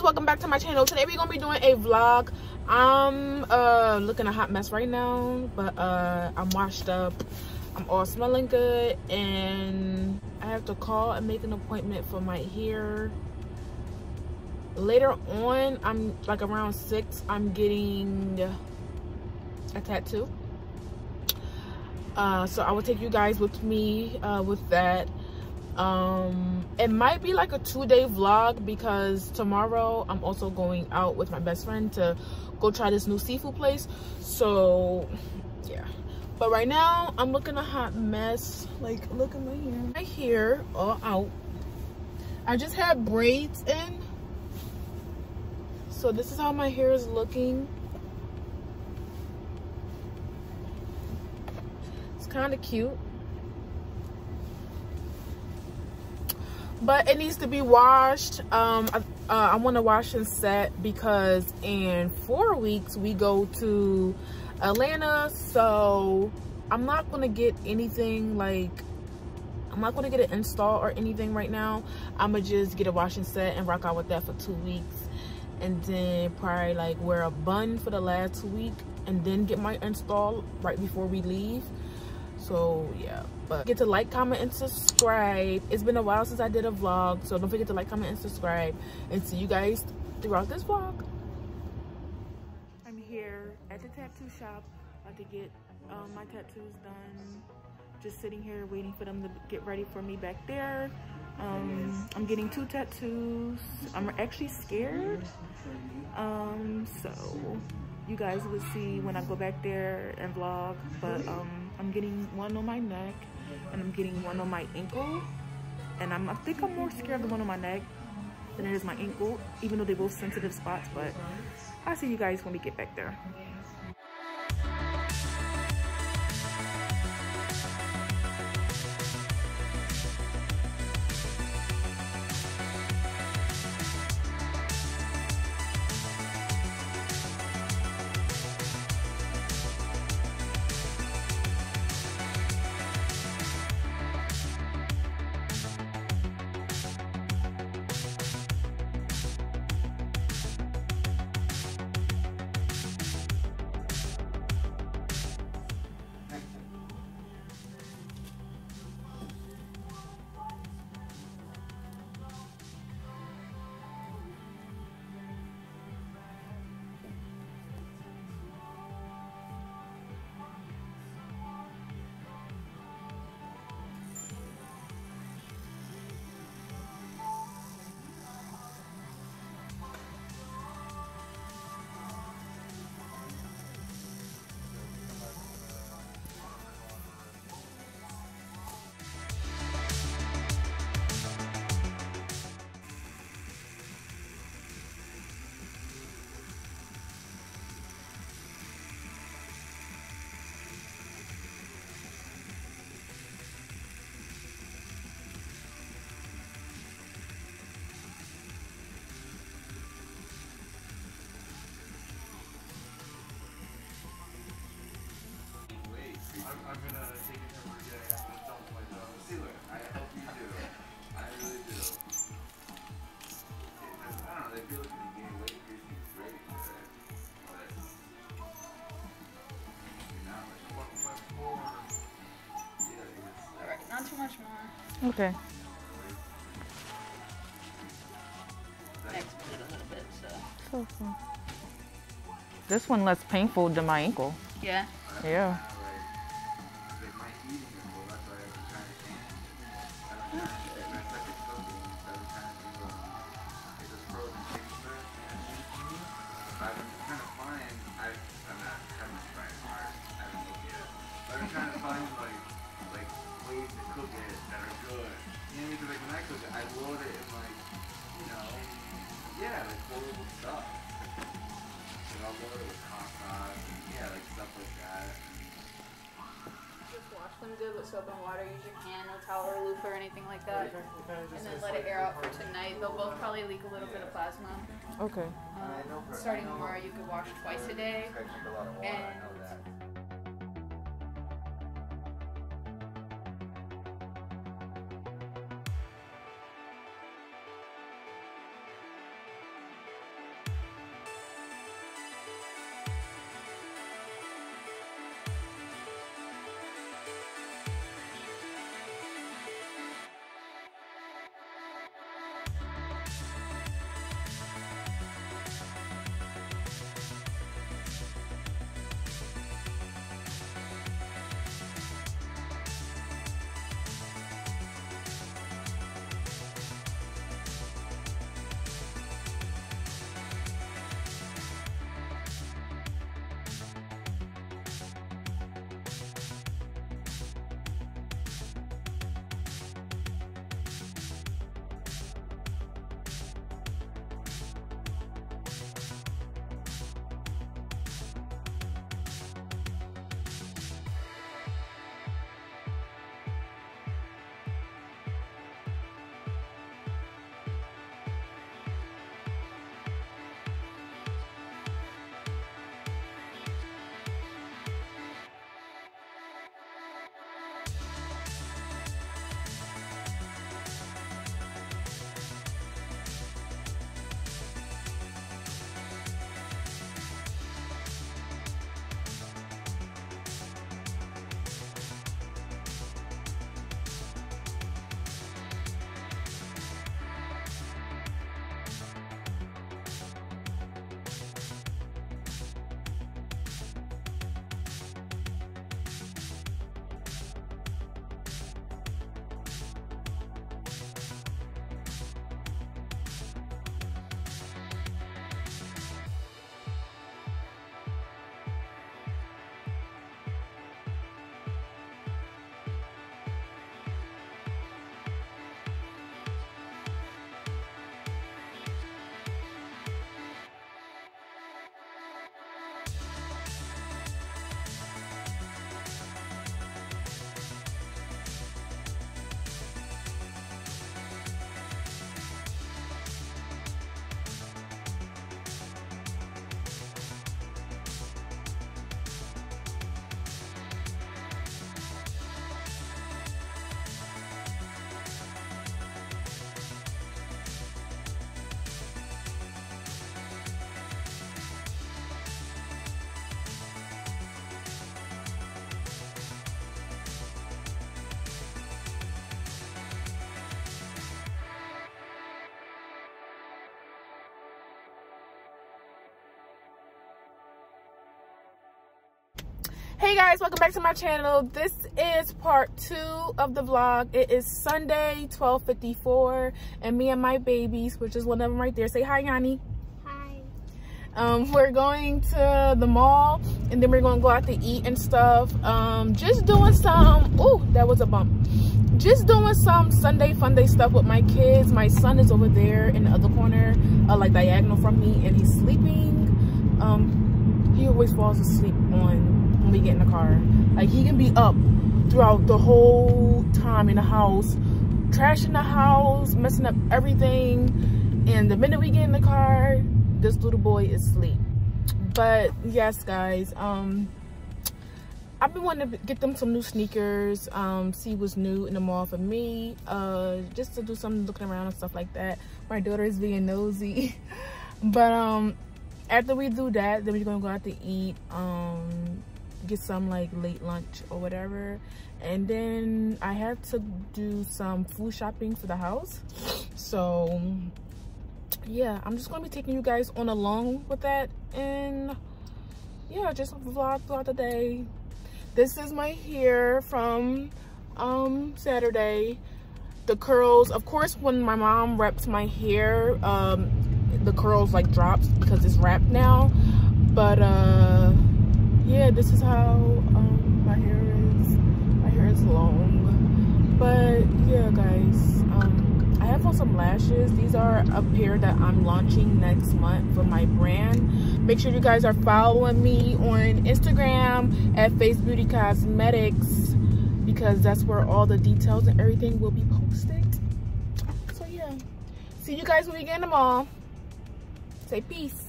welcome back to my channel. Today we're gonna be doing a vlog. I'm looking a hot mess right now, but I'm washed up, I'm all smelling good, and I have to call and make an appointment for my hair later on. I'm like around 6, I'm getting a tattoo, so I will take you guys with me with that. It might be like a 2-day vlog because tomorrow I'm also going out with my best friend to go try this new seafood place. So yeah, but right now I'm looking a hot mess. Like, look at my hair. My hair all out. I just had braids in, so this is how my hair is looking. It's kind of cute, but it needs to be washed. I want to wash and set because in 4 weeks we go to Atlanta, so I'm not gonna get anything, like I'm not gonna get an install or anything right now. I'm gonna just get a wash and set and rock out with that for 2 weeks, and then probably like wear a bun for the last week and then get my install right before we leave. So yeah, but get to like, comment, and subscribe. It's been a while since I did a vlog, so don't forget to like, comment, and subscribe, and see you guys throughout this vlog. I'm here at the tattoo shop, about to get my tattoos done. Just sitting here waiting for them to get ready for me back there. I'm getting 2 tattoos. I'm actually scared, so you guys will see when I go back there and vlog. But I'm getting one on my neck and I'm getting one on my ankle, and I think I'm more scared of the one on my neck than it is my ankle, even though they're both sensitive spots. But I'll see you guys when we get back there. I'm gonna take it from where you're getting at, but don't play the sealer. I hope you do. I really do. I don't know, they feel like they gain weight, it's great, but not much more. Yeah, Alright, not too much more. Okay. Next bit a little bit, so. This one less painful than my ankle. Yeah. Yeah. I'm trying to find like ways to cook it that are good. You know, because like when I cook it, I load it in like, you know, yeah, like horrible stuff. Like I'll load it with hot sauce and yeah, like stuff like that. Just wash them good with soap and water. Use your hand, no towel or loofah or anything like that. And then let it air out for tonight. They'll both probably leak a little bit of plasma. Okay. Starting tomorrow, you could wash twice a day. And Hey guys, welcome back to my channel. This is part 2 of the vlog. It is Sunday, 12:54, and me and my babies, which is one of them right there. Say hi, Yanni. Hi. We're going to the mall, and then we're going to go out to eat and stuff. Just doing some, ooh, that was a bump. Just doing some Sunday fun day stuff with my kids. My son is over there in the other corner, like diagonal from me, and he's sleeping. He always falls asleep when we get in the car. Like, he can be up throughout the whole time in the house, trashing the house, messing up everything, and the minute we get in the car, this little boy is asleep. But yes, guys, I've been wanting to get them some new sneakers, see what's new in the mall for me, just to do some looking around and stuff like that. My daughter is being nosy. But after we do that, then we're gonna go out to eat, get some like late lunch or whatever, and then I have to do some food shopping for the house. So yeah, I'm just gonna be taking you guys on along with that, and yeah, just vlog throughout the day. This is my hair from Saturday. The curls, of course, when my mom wraps my hair, the curls like drops because it's wrapped now. But yeah, this is how my hair is. My hair is long. But yeah, guys, I have on some lashes. These are a pair that I'm launching next month for my brand. Make sure you guys are following me on Instagram at Face Beauty Cosmetics, because that's where all the details and everything will be posted. So yeah, see you guys when we get in the mall. Say peace.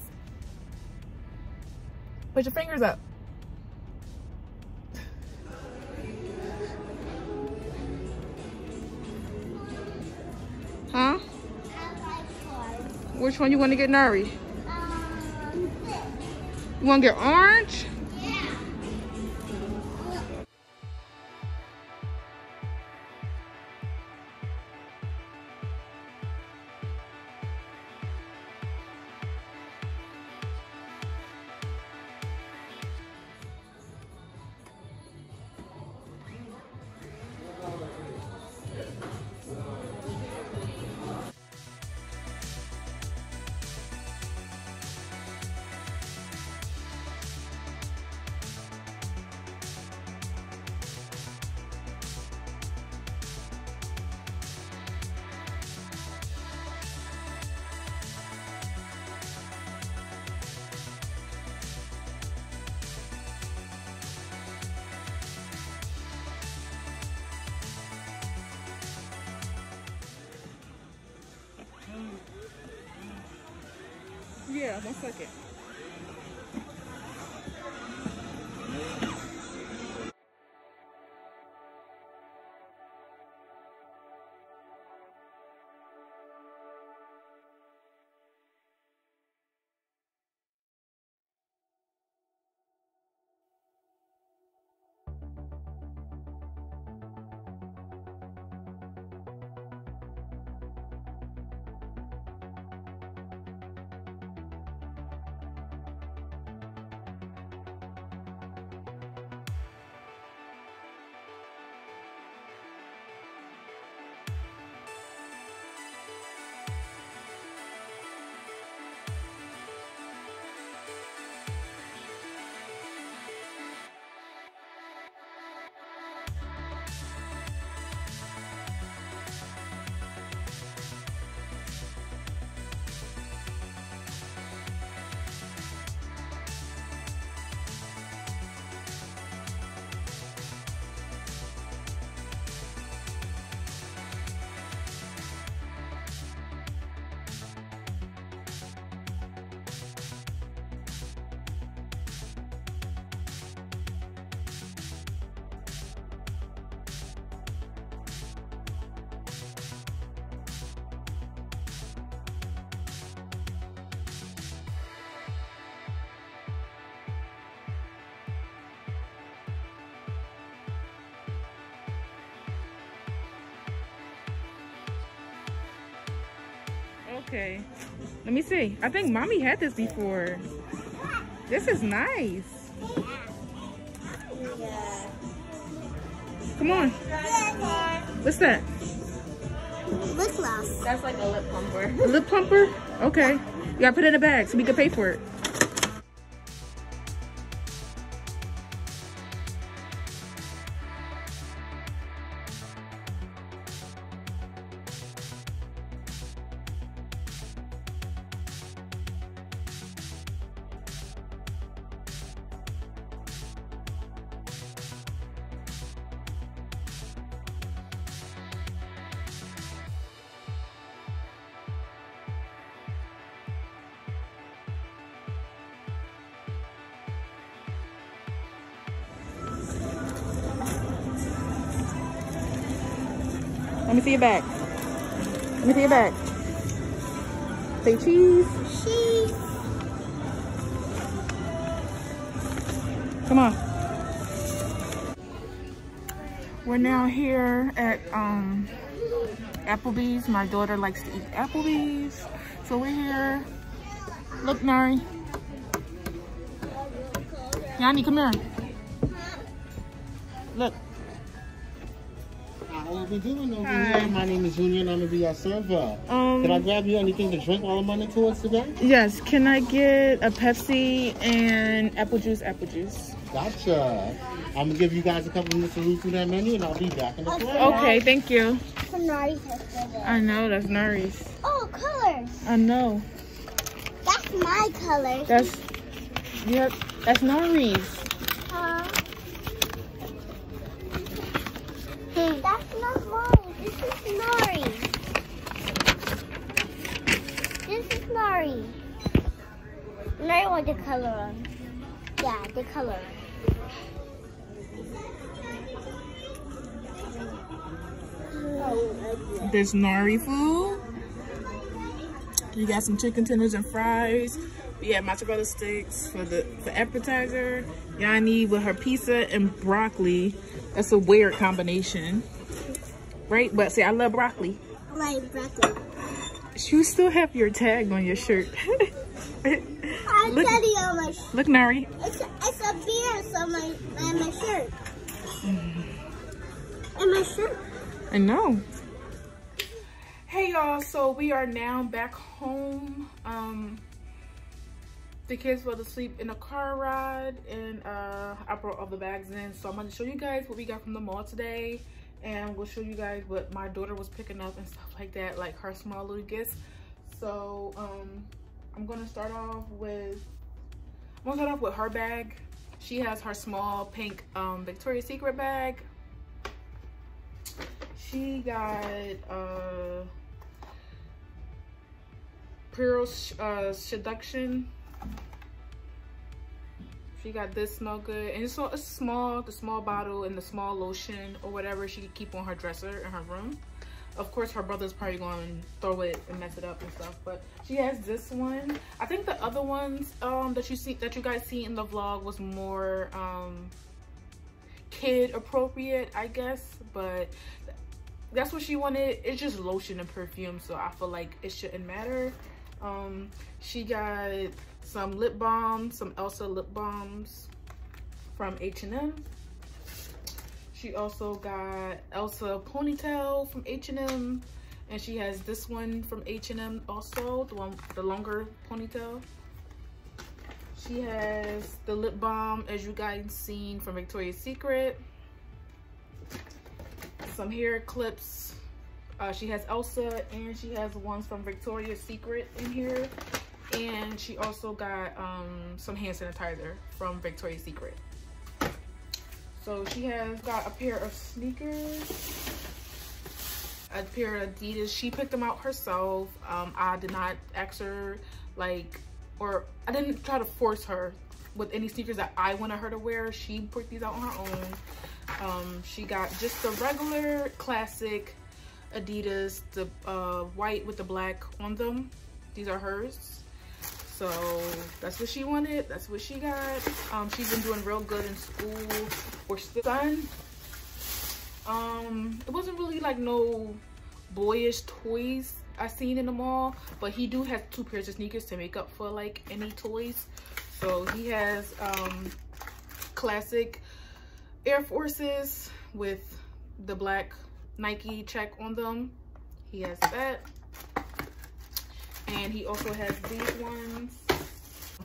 Put your fingers up. Huh? Which one you want to get, Nari? You want to get orange? Yeah, 1 second. Okay, let me see. I think mommy had this before. This is nice. Yeah. Come on. What's that? Lip gloss. That's like a lip plumper. A lip plumper? Okay. You gotta put it in a bag so we can pay for it. Let me see your bag. Let me see your bag. Say cheese. Cheese. Come on. We're now here at Applebee's. My daughter likes to eat Applebee's. So we're here. Look, Nari. Yanni, come here. Look. How are we doing over here? My name is Junior and I'm gonna be your server. Can I grab you anything to drink while I'm running towards today? Yes, can I get a Pepsi and apple juice, apple juice? Gotcha. I'm gonna give you guys a couple minutes to read through that menu and I'll be back in a few. Okay, thank you. I I know, that's Nari's. Oh, colors. I know. That's my colors. That's, yep, that's Nari's. That's not mine. This is Nari. This is Nari. Nari want the color on. Yeah, the color. There's Nari food. You got some chicken tenders and fries. We have mozzarella sticks for appetizer. Yanni with her pizza and broccoli. That's a weird combination, right? But see, I love broccoli. I like broccoli. You still have your tag on your shirt. I Look, tell you on my shirt. look, Nari. It's a beard on my shirt. And my shirt. I know. Hey y'all, so we are now back home. The kids fell asleep in a car ride and I brought all the bags in. So I'm gonna show you guys what we got from the mall today. And we'll show you guys what my daughter was picking up and stuff like that, like her small little gifts. So I'm gonna start off with her bag. She has her small pink Victoria's Secret bag. She got Pearl Seduction. She got this smell good, and it's small, the small bottle and the small lotion or whatever she could keep on her dresser in her room. Of course, her brother's probably going to throw it and mess it up and stuff, but she has this one. I think the other ones that you guys see in the vlog was more kid appropriate, I guess, but that's what she wanted. It's just lotion and perfume, so I feel like it shouldn't matter. She got some lip balms, some Elsa lip balms from H&M. She also got Elsa ponytail from H&M, and she has this one from H&M also, the longer ponytail. She has the lip balm, as you guys seen, from Victoria's Secret. Some hair clips. She has Elsa, and she has ones from Victoria's Secret in here. And she also got some hand sanitizer from Victoria's Secret. So she has got a pair of sneakers, a pair of Adidas. She picked them out herself. I did not ask her, or I didn't try to force her with any sneakers that I wanted her to wear. She picked these out on her own. She got just the regular classic Adidas, the white with the black on them. These are hers. So that's what she wanted. That's what she got. She's been doing real good in school. Or son. It wasn't really like no boyish toys I seen in the mall, but he do have 2 pairs of sneakers to make up for like any toys. So he has classic Air Forces with the black Nike check on them. He has that. And he also has these ones.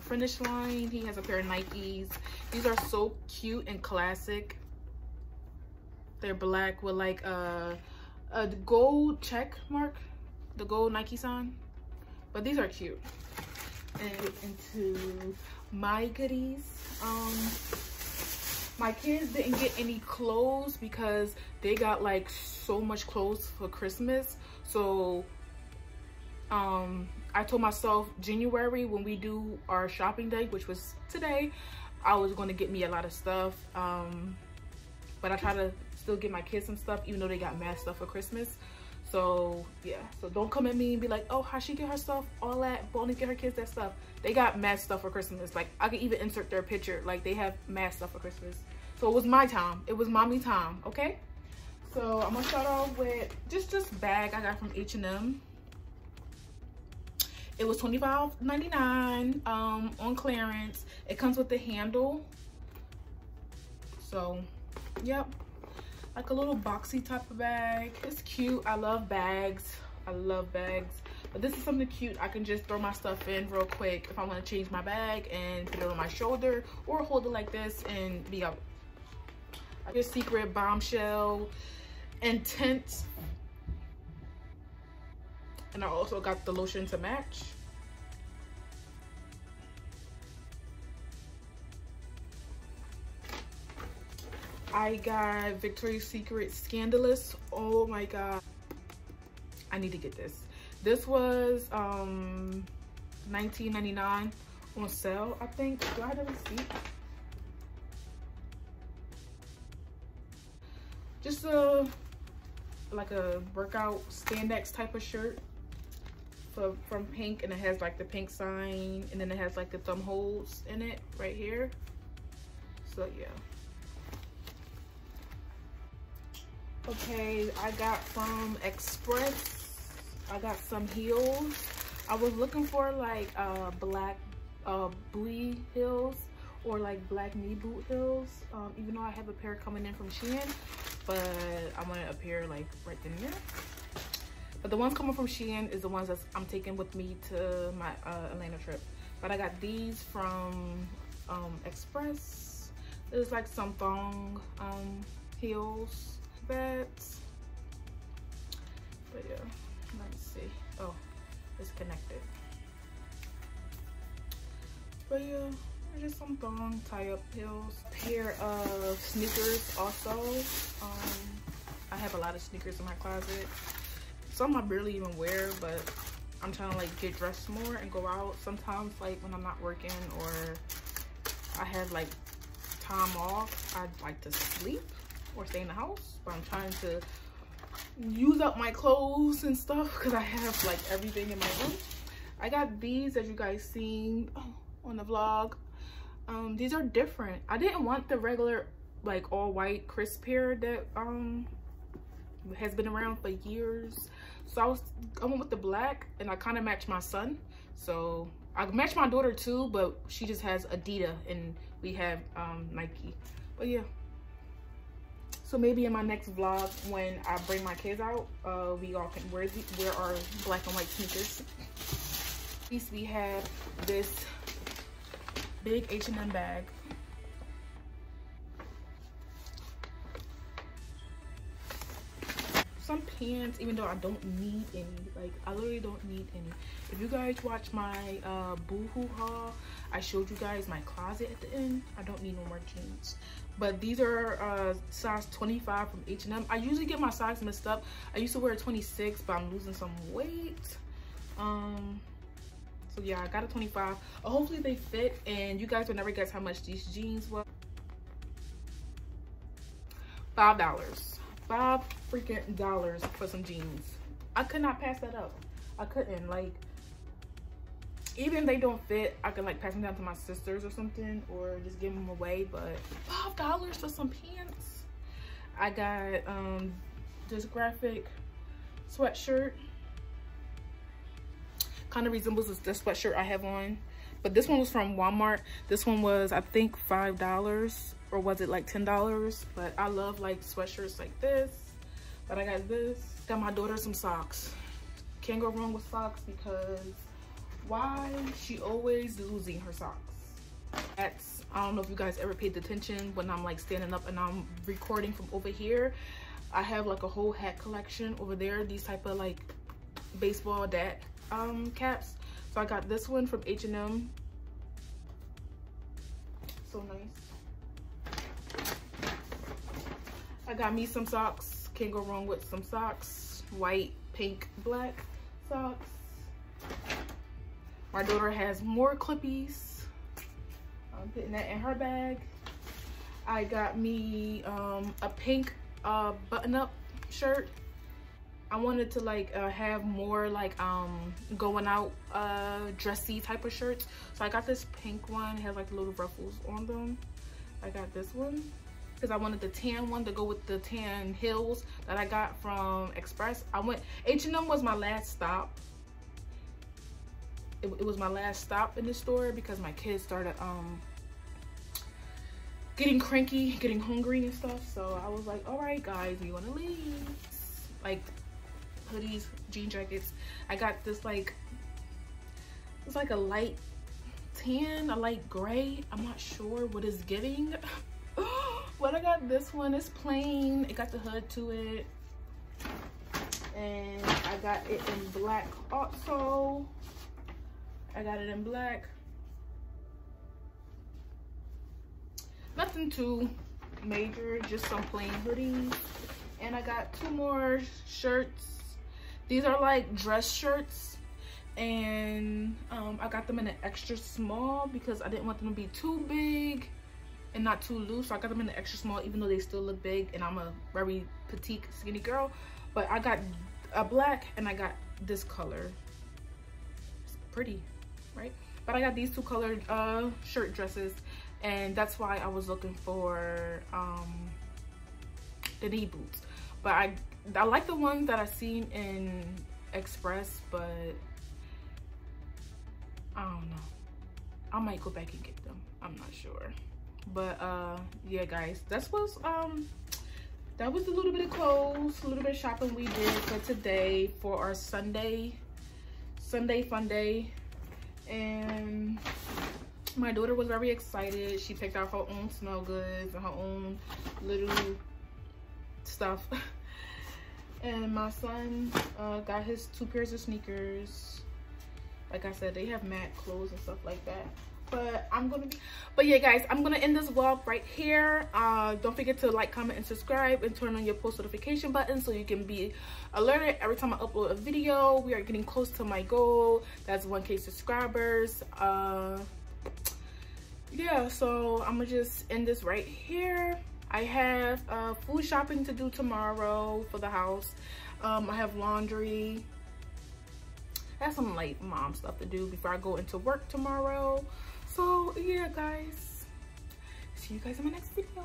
Finish Line. He has a pair of Nikes. These are so cute and classic. They're black with like a gold check mark, the gold Nike sign. But these are cute. And into my goodies. My kids didn't get any clothes because they got like so much clothes for Christmas. So I told myself January, when we do our shopping day, which was today, I was going to get me a lot of stuff. But I try to still get my kids some stuff, even though they got mad stuff for Christmas. So yeah, so don't come at me and be like, oh, how she get her stuff, all that, but only get her kids that stuff. They got mad stuff for Christmas. Like, I could even insert their picture. Like, they have mad stuff for Christmas. So it was my time. It was mommy time, okay? So I'm gonna start off with just this bag I got from H&M. It was $25.99 on clearance. It comes with the handle. So, yep. Like a little boxy type of bag. It's cute. I love bags. I love bags. But this is something cute. I can just throw my stuff in real quick if I want to change my bag and put it on my shoulder, or hold it like this and be out. Your Secret Bombshell Intense. And I also got the lotion to match. I got Victoria's Secret Scandalous. Oh my god, I need to get this. This was $19.99 on sale, I think. Do I have a receipt? Just like a workout spandex type of shirt from Pink, and it has like the pink sign, and then it has like the thumb holes in it right here. So yeah. Okay, I got from Express, I got some heels. I was looking for like black booty heels, or like black knee boot heels, even though I have a pair coming in from Shein, but I wanted a pair like right in there. But the ones coming from Shein is the ones that I'm taking with me to my Atlanta trip. But I got these from Express. There's like some thong heels. But yeah, let me see. Oh, it's connected. But yeah, just some thong tie-up heels. Pair of sneakers also. I have a lot of sneakers in my closet. Some I barely even wear, but I'm trying to like get dressed more and go out. Sometimes like when I'm not working or I have like time off, I'd like to sleep or stay in the house, but I'm trying to use up my clothes and stuff because I have like everything in my room. I got these, as you guys seen on the vlog. These are different. I didn't want the regular like all white crisp pair that has been around for years, so I went with the black, and I kind of matched my son. So I matched my daughter too, but she just has Adidas and we have Nike. But yeah. So maybe in my next vlog, when I bring my kids out, we all can wear our black and white sneakers. At least we have this big H&M bag. Some pants, even though I don't need any. Like, I literally don't need any. If you guys watch my Boohoo haul, I showed you guys my closet at the end. I don't need no more jeans. But these are size 25 from H&M. I usually get my size messed up. I used to wear a 26, but I'm losing some weight. So yeah, I got a 25. Hopefully they fit, and you guys will never guess how much these jeans were. $5. $5 freaking dollars for some jeans. I could not pass that up. I couldn't. Like, even if they don't fit, I could like pass them down to my sisters or something, or just give them away. But $5 for some pants. I got this graphic sweatshirt. Kind of resembles the sweatshirt I have on, but this one was from Walmart. This one was, I think, $5. or was it like $10? But I love like sweatshirts like this. But I got this. Got my daughter some socks. Can't go wrong with socks because why? She always losing her socks. That's, I don't know if you guys ever paid attention when I'm like standing up and I'm recording from over here. I have like a whole hat collection over there. These type of like baseball dad caps. So I got this one from H&M. So nice. I got me some socks. Can't go wrong with some socks. White, pink, black socks. My daughter has more clippies. I'm putting that in her bag. I got me a pink button-up shirt. I wanted to like have more like going out dressy type of shirts. So I got this pink one. It has like little ruffles on them. I got this one because I wanted the tan one to go with the tan heels that I got from Express. I went, H&M was my last stop. It was my last stop in the store because my kids started getting cranky, getting hungry and stuff. So I was like, all right guys, we want to leave. Like hoodies, jean jackets. I got this like, it's like a light tan, a light gray. I'm not sure what it's giving. But I got this one. It's plain. It got the hood to it. And I got it in black also. I got it in black. Nothing too major, just some plain hoodies. And I got 2 more shirts. These are like dress shirts. And I got them in an extra small because I didn't want them to be too big and not too loose. So I got them in an extra small even though they still look big and I'm a very petite skinny girl. But I got a black and I got this color. It's pretty, right? But I got these 2 colored shirt dresses, and that's why I was looking for the knee boots. But I like the ones that I seen in Express, but I don't know. I might go back and get them. I'm not sure. But yeah guys, that was a little bit of clothes, a little bit of shopping we did for today for our Sunday fun day. And my daughter was very excited. She picked out her own smell goods and her own little stuff. And my son got his 2 pairs of sneakers. Like I said, they have matte clothes and stuff like that. But yeah guys, I'm gonna end this vlog right here. Don't forget to like, comment, and subscribe, and turn on your post notification button so you can be alerted every time I upload a video. We are getting close to my goal. That's 1K subscribers. Yeah, so I'm gonna just end this right here. I have food shopping to do tomorrow for the house. I have laundry. I have some like mom stuff to do before I go into work tomorrow. So yeah guys, see you guys in my next video.